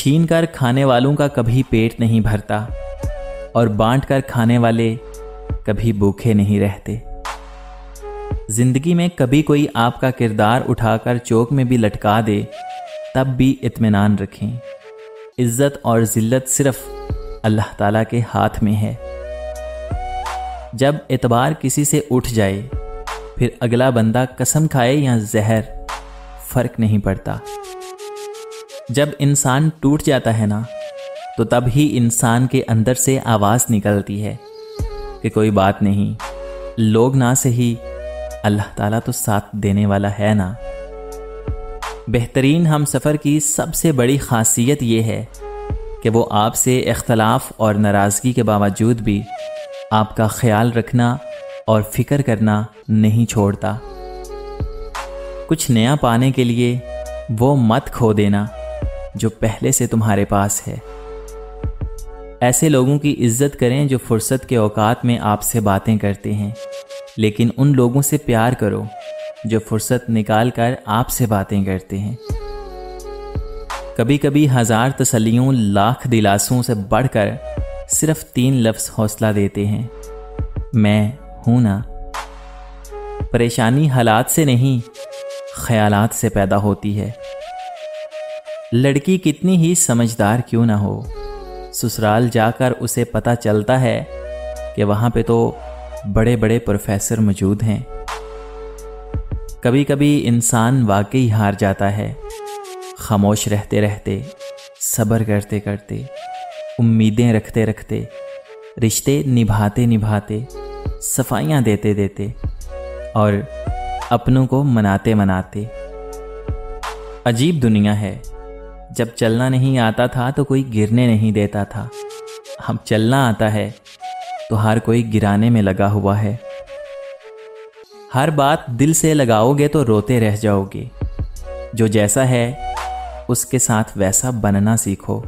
छीन कर खाने वालों का कभी पेट नहीं भरता और बांट कर खाने वाले कभी भूखे नहीं रहते। जिंदगी में कभी कोई आपका किरदार उठाकर चौक में भी लटका दे तब भी इत्मीनान रखें। इज्जत और जिल्लत सिर्फ अल्लाह ताला के हाथ में है। जब एतबार किसी से उठ जाए फिर अगला बंदा कसम खाए या जहर, फर्क नहीं पड़ता। जब इंसान टूट जाता है ना, तो तब ही इंसान के अंदर से आवाज़ निकलती है कि कोई बात नहीं, लोग ना सही, अल्लाह ताला तो साथ देने वाला है ना। बेहतरीन हम सफ़र की सबसे बड़ी ख़ासियत ये है कि वो आपसे इख्तलाफ और नाराज़गी के बावजूद भी आपका ख्याल रखना और फ़िक्र करना नहीं छोड़ता। कुछ नया पाने के लिए वो मत खो देना जो पहले से तुम्हारे पास है। ऐसे लोगों की इज्जत करें जो फुर्सत के औकात में आपसे बातें करते हैं, लेकिन उन लोगों से प्यार करो जो फुर्सत निकाल कर आपसे बातें करते हैं। कभी कभी 1000 तसल्लियों, लाख दिलासों से बढ़कर सिर्फ 3 लफ्ज़ हौसला देते हैं, मैं हूं ना। परेशानी हालात से नहीं, ख्यालात से पैदा होती है। लड़की कितनी ही समझदार क्यों ना हो, ससुराल जाकर उसे पता चलता है कि वहाँ पे तो बड़े बड़े प्रोफेसर मौजूद हैं। कभी कभी इंसान वाकई हार जाता है। खामोश रहते रहते, सब्र करते करते, उम्मीदें रखते रखते, रिश्ते निभाते निभाते, सफाइयाँ देते देते और अपनों को मनाते मनाते। अजीब दुनिया है। जब चलना नहीं आता था तो कोई गिरने नहीं देता था। अब चलना आता है तो हर कोई गिराने में लगा हुआ है। हर बात दिल से लगाओगे तो रोते रह जाओगे। जो जैसा है उसके साथ वैसा बनना सीखो।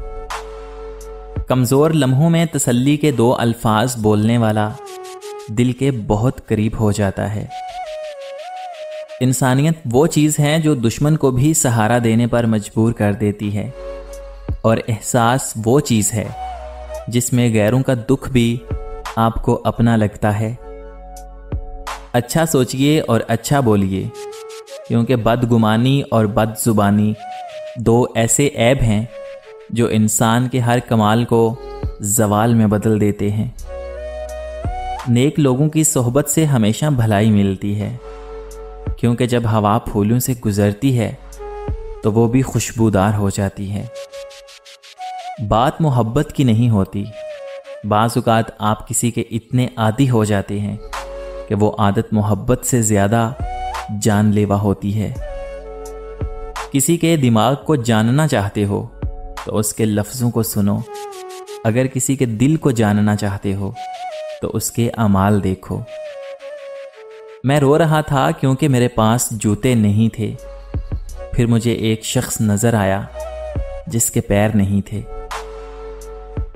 कमज़ोर लम्हों में तसल्ली के 2 अल्फाज बोलने वाला दिल के बहुत करीब हो जाता है। इंसानियत वो चीज़ है जो दुश्मन को भी सहारा देने पर मजबूर कर देती है, और एहसास वो चीज़ है जिसमें गैरों का दुख भी आपको अपना लगता है। अच्छा सोचिए और अच्छा बोलिए, क्योंकि बदगुमानी और बदजुबानी 2 ऐसे ऐब हैं जो इंसान के हर कमाल को जवाल में बदल देते हैं। नेक लोगों की सोहबत से हमेशा भलाई मिलती है, क्योंकि जब हवा फूलों से गुजरती है तो वो भी खुशबूदार हो जाती है। बात मोहब्बत की नहीं होती। बाज़ औक़ात आप किसी के इतने आदी हो जाते हैं कि वो आदत मोहब्बत से ज़्यादा जानलेवा होती है। किसी के दिमाग को जानना चाहते हो तो उसके लफ्ज़ों को सुनो। अगर किसी के दिल को जानना चाहते हो तो उसके अमाल देखो। मैं रो रहा था क्योंकि मेरे पास जूते नहीं थे। फिर मुझे एक शख्स नज़र आया जिसके पैर नहीं थे।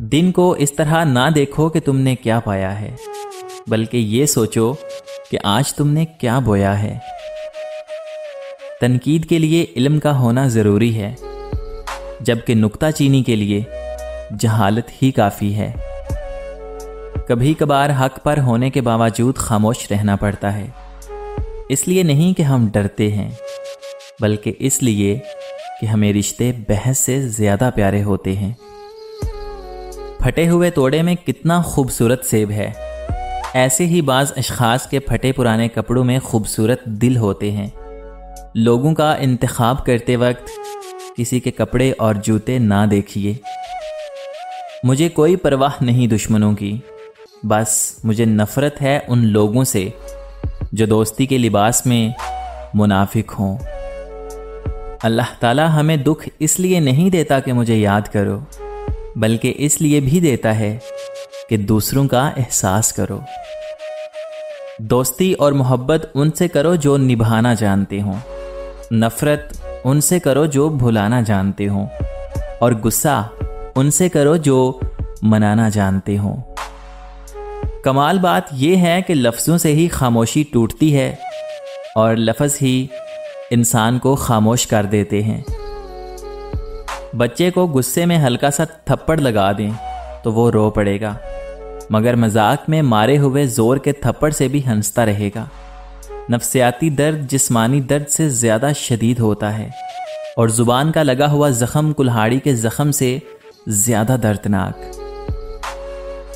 दिन को इस तरह ना देखो कि तुमने क्या पाया है, बल्कि ये सोचो कि आज तुमने क्या बोया है। तनकीद के लिए इल्म का होना ज़रूरी है, जबकि नुक्ताचीनी के लिए जहालत ही काफ़ी है। कभी कभार हक पर होने के बावजूद खामोश रहना पड़ता है। इसलिए नहीं कि हम डरते हैं, बल्कि इसलिए कि हमें रिश्ते बहस से ज़्यादा प्यारे होते हैं। फटे हुए तोड़े में कितना खूबसूरत सेब है, ऐसे ही बाज़ अशख़ास के फटे पुराने कपड़ों में खूबसूरत दिल होते हैं। लोगों का इंतखाब करते वक्त किसी के कपड़े और जूते ना देखिए। मुझे कोई परवाह नहीं दुश्मनों की, बस मुझे नफ़रत है उन लोगों से जो दोस्ती के लिबास में मुनाफिक हों। अल्लाह ताला हमें दुख इसलिए नहीं देता कि मुझे याद करो, बल्कि इसलिए भी देता है कि दूसरों का एहसास करो। दोस्ती और मोहब्बत उनसे करो जो निभाना जानते हों, नफ़रत उनसे करो जो भुलाना जानते हों, और गुस्सा उनसे करो जो मनाना जानते हों। कमाल बात यह है कि लफ्ज़ों से ही खामोशी टूटती है और लफ्ज़ ही इंसान को खामोश कर देते हैं। بچے کو غصے میں ہلکا سا تھپڑ لگا دیں تو وہ رو پڑے گا، مگر مذاق میں مارے ہوئے زور کے تھپڑ سے بھی ہنستا رہے گا۔ نفسیاتی درد جسمانی درد سے زیادہ شدید ہوتا ہے، اور زبان کا لگا ہوا زخم کلہاڑی کے زخم سے زیادہ دردناک۔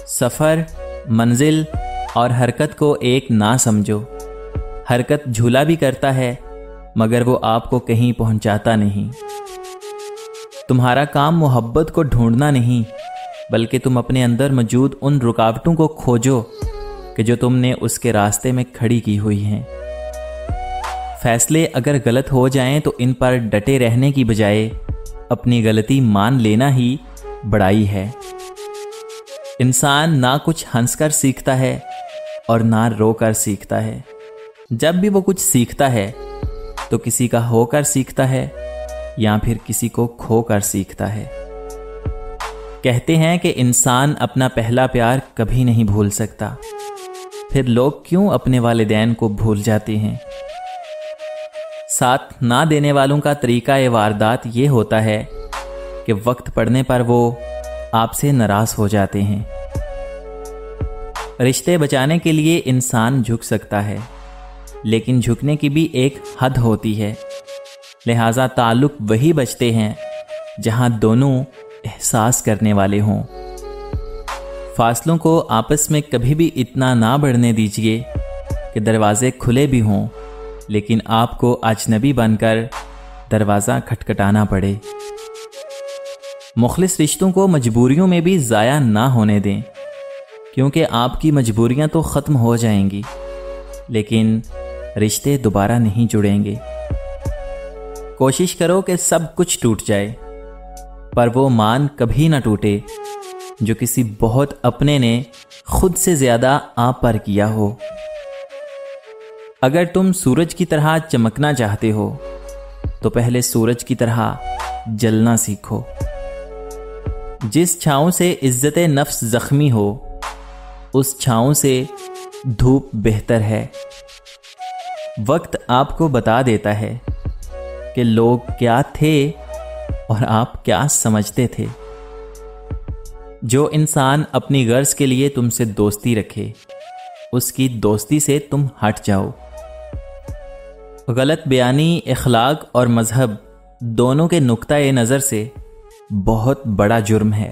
سفر، منزل اور حرکت کو ایک نہ سمجھو۔ حرکت جھولا بھی کرتا ہے، مگر وہ آپ کو کہیں پہنچاتا نہیں۔ تمہارا کام محبت کو ڈھونڈنا نہیں، بلکہ تم اپنے اندر موجود ان رکاوٹوں کو کھوجو کہ جو تم نے اس کے راستے میں کھڑی کی ہوئی ہیں۔ فیصلے اگر غلط ہو جائیں تو ان پر ڈٹے رہنے کی بجائے اپنی غلطی مان لینا ہی بڑائی ہے۔ انسان نہ کچھ ہنس کر سیکھتا ہے اور نہ رو کر سیکھتا ہے۔ جب بھی وہ کچھ سیکھتا ہے تو کسی کا ہو کر سیکھتا ہے یا پھر کسی کو کھو کر سیکھتا ہے۔ کہتے ہیں کہ انسان اپنا پہلا پیار کبھی نہیں بھول سکتا، پھر لوگ کیوں اپنے والدین کو بھول جاتے ہیں؟ ساتھ نہ دینے والوں کا طریقہ واردات یہ ہوتا ہے کہ وقت پڑنے پر وہ آپ سے ناراض ہو جاتے ہیں۔ رشتے بچانے کے لیے انسان جھک سکتا ہے، لیکن جھکنے کی بھی ایک حد ہوتی ہے، لہذا تعلق وہی بچتے ہیں جہاں دونوں احساس کرنے والے ہوں۔ فاصلوں کو آپس میں کبھی بھی اتنا نہ بڑھنے دیجیے کہ دروازے کھلے بھی ہوں لیکن آپ کو اجنبی بن کر دروازہ کھٹکھٹانا پڑے۔ مخلص رشتوں کو مجبوریوں میں بھی ضائع نہ ہونے دیں، کیونکہ آپ کی مجبوریاں تو ختم ہو جائیں گی لیکن رشتے دوبارہ نہیں جڑیں گے۔ کوشش کرو کہ سب کچھ ٹوٹ جائے، پر وہ مان کبھی نہ ٹوٹے جو کسی بہت اپنے نے خود سے زیادہ آپ پر کیا ہو۔ اگر تم سورج کی طرح چمکنا چاہتے ہو تو پہلے سورج کی طرح جلنا سیکھو۔ جس چھاؤں سے عزت نفس زخمی ہو اس چھاؤں سے دھوپ بہتر ہے۔ وقت آپ کو بتا دیتا ہے کہ لوگ کیا تھے اور آپ کیا سمجھتے تھے۔ جو انسان اپنی غرض کے لیے تم سے دوستی رکھے اس کی دوستی سے تم ہٹ جاؤ۔ غلط بیانی اخلاق اور مذہب دونوں کے نقطۂ نظر سے بہت بڑا جرم ہے۔